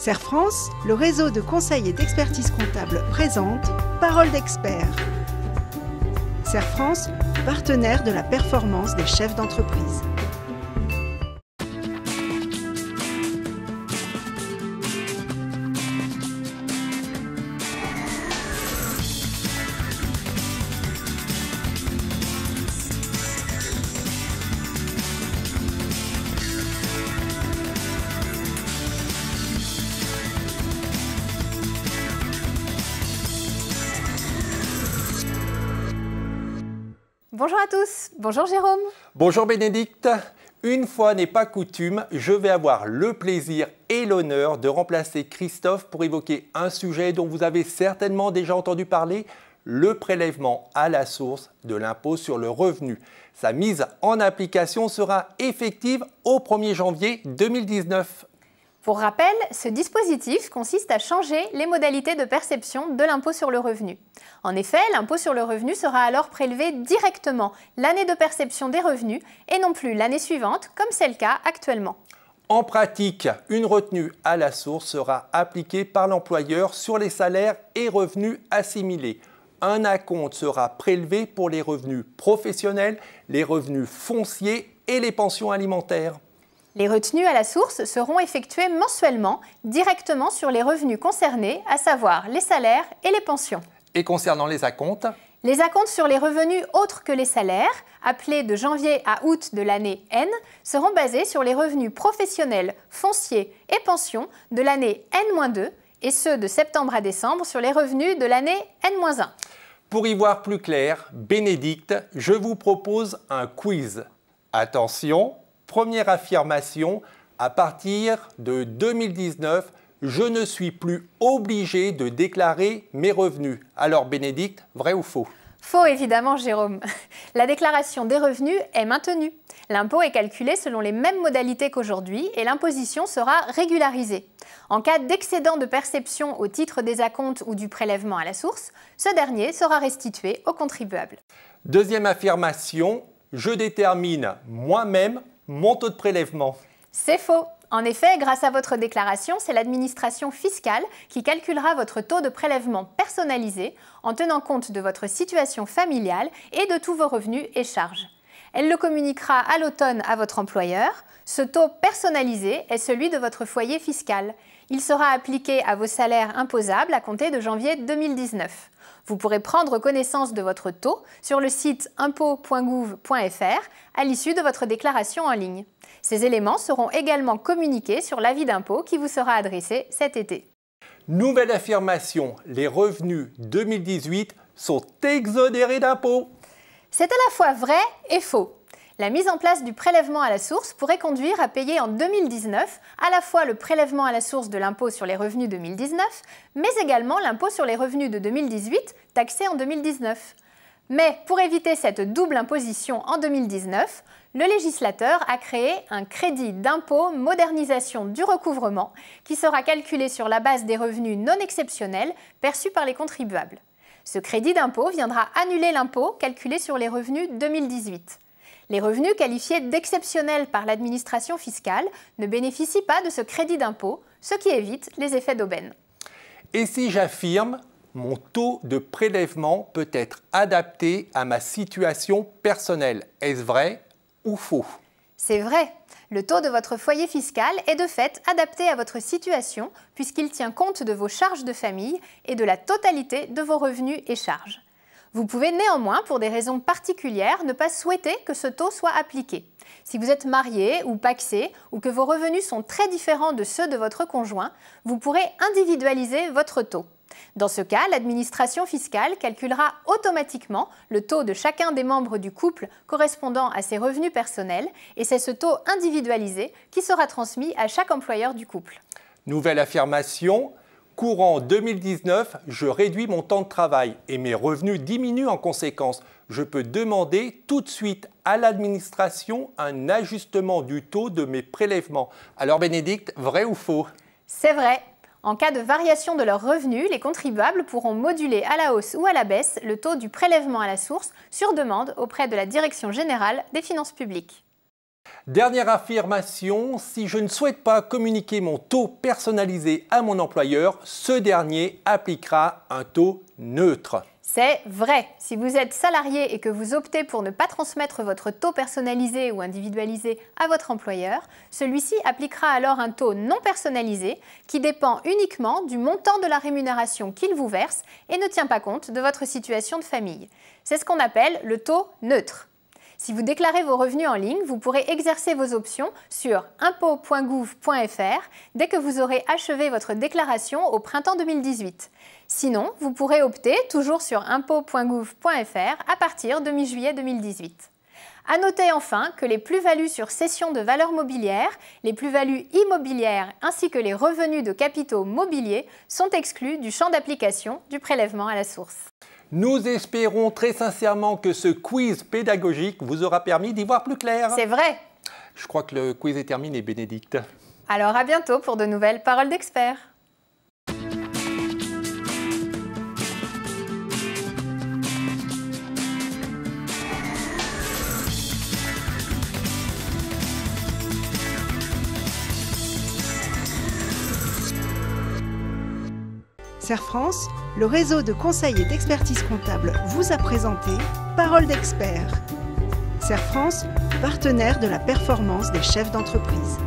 Serre France, le réseau de conseil et d'expertise comptable présente Parole d'experts. Serre France, partenaire de la performance des chefs d'entreprise. Bonjour à tous, bonjour Jérôme. Bonjour Bénédicte. Une fois n'est pas coutume, je vais avoir le plaisir et l'honneur de remplacer Christophe pour évoquer un sujet dont vous avez certainement déjà entendu parler, le prélèvement à la source de l'impôt sur le revenu. Sa mise en application sera effective au 1er janvier 2019. Pour rappel, ce dispositif consiste à changer les modalités de perception de l'impôt sur le revenu. En effet, l'impôt sur le revenu sera alors prélevé directement l'année de perception des revenus et non plus l'année suivante, comme c'est le cas actuellement. En pratique, une retenue à la source sera appliquée par l'employeur sur les salaires et revenus assimilés. Un acompte sera prélevé pour les revenus professionnels, les revenus fonciers et les pensions alimentaires. Les retenues à la source seront effectuées mensuellement, directement sur les revenus concernés, à savoir les salaires et les pensions. Et concernant les acomptes? Les acomptes sur les revenus autres que les salaires, appelés de janvier à août de l'année N, seront basés sur les revenus professionnels, fonciers et pensions de l'année N-2 et ceux de septembre à décembre sur les revenus de l'année N-1. Pour y voir plus clair, Bénédicte, je vous propose un quiz. Attention! Première affirmation, à partir de 2019, je ne suis plus obligé de déclarer mes revenus. Alors Bénédicte, vrai ou faux? Faux évidemment Jérôme. La déclaration des revenus est maintenue. L'impôt est calculé selon les mêmes modalités qu'aujourd'hui et l'imposition sera régularisée. En cas d'excédent de perception au titre des acomptes ou du prélèvement à la source, ce dernier sera restitué au contribuable. Deuxième affirmation, je détermine moi-même mon taux de prélèvement. C'est faux. En effet, grâce à votre déclaration, c'est l'administration fiscale qui calculera votre taux de prélèvement personnalisé en tenant compte de votre situation familiale et de tous vos revenus et charges. Elle le communiquera à l'automne à votre employeur. Ce taux personnalisé est celui de votre foyer fiscal. Il sera appliqué à vos salaires imposables à compter de janvier 2019. Vous pourrez prendre connaissance de votre taux sur le site impôt.gouv.fr à l'issue de votre déclaration en ligne. Ces éléments seront également communiqués sur l'avis d'impôt qui vous sera adressé cet été. Nouvelle affirmation, les revenus 2018 sont exonérés d'impôts. C'est à la fois vrai et faux. La mise en place du prélèvement à la source pourrait conduire à payer en 2019 à la fois le prélèvement à la source de l'impôt sur les revenus 2019, mais également l'impôt sur les revenus de 2018, taxé en 2019. Mais pour éviter cette double imposition en 2019, le législateur a créé un crédit d'impôt modernisation du recouvrement qui sera calculé sur la base des revenus non exceptionnels perçus par les contribuables. Ce crédit d'impôt viendra annuler l'impôt calculé sur les revenus 2018. Les revenus qualifiés d'exceptionnels par l'administration fiscale ne bénéficient pas de ce crédit d'impôt, ce qui évite les effets d'aubaine. Et si j'affirme, mon taux de prélèvement peut être adapté à ma situation personnelle, est-ce vrai ou faux? C'est vrai. Le taux de votre foyer fiscal est de fait adapté à votre situation puisqu'il tient compte de vos charges de famille et de la totalité de vos revenus et charges. Vous pouvez néanmoins, pour des raisons particulières, ne pas souhaiter que ce taux soit appliqué. Si vous êtes marié ou pacsé ou que vos revenus sont très différents de ceux de votre conjoint, vous pourrez individualiser votre taux. Dans ce cas, l'administration fiscale calculera automatiquement le taux de chacun des membres du couple correspondant à ses revenus personnels et c'est ce taux individualisé qui sera transmis à chaque employeur du couple. Nouvelle affirmation. Courant 2019, je réduis mon temps de travail et mes revenus diminuent en conséquence. Je peux demander tout de suite à l'administration un ajustement du taux de mes prélèvements. Alors Bénédicte, vrai ou faux? C'est vrai. En cas de variation de leurs revenus, les contribuables pourront moduler à la hausse ou à la baisse le taux du prélèvement à la source sur demande auprès de la Direction générale des finances publiques. Dernière affirmation, si je ne souhaite pas communiquer mon taux personnalisé à mon employeur, ce dernier appliquera un taux neutre. C'est vrai. Si vous êtes salarié et que vous optez pour ne pas transmettre votre taux personnalisé ou individualisé à votre employeur, celui-ci appliquera alors un taux non personnalisé qui dépend uniquement du montant de la rémunération qu'il vous verse et ne tient pas compte de votre situation de famille. C'est ce qu'on appelle le taux neutre. Si vous déclarez vos revenus en ligne, vous pourrez exercer vos options sur impôts.gouv.fr dès que vous aurez achevé votre déclaration au printemps 2018. Sinon, vous pourrez opter, toujours sur impôts.gouv.fr, à partir de mi-juillet 2018. À noter enfin que les plus-values sur cession de valeurs mobilières, les plus-values immobilières ainsi que les revenus de capitaux mobiliers sont exclus du champ d'application du prélèvement à la source. Nous espérons très sincèrement que ce quiz pédagogique vous aura permis d'y voir plus clair. C'est vrai. Je crois que le quiz est terminé, Bénédicte. Alors à bientôt pour de nouvelles paroles d'experts. Serre France, le réseau de conseil et d'expertise comptable vous a présenté Paroles d'experts. Serre France, partenaire de la performance des chefs d'entreprise.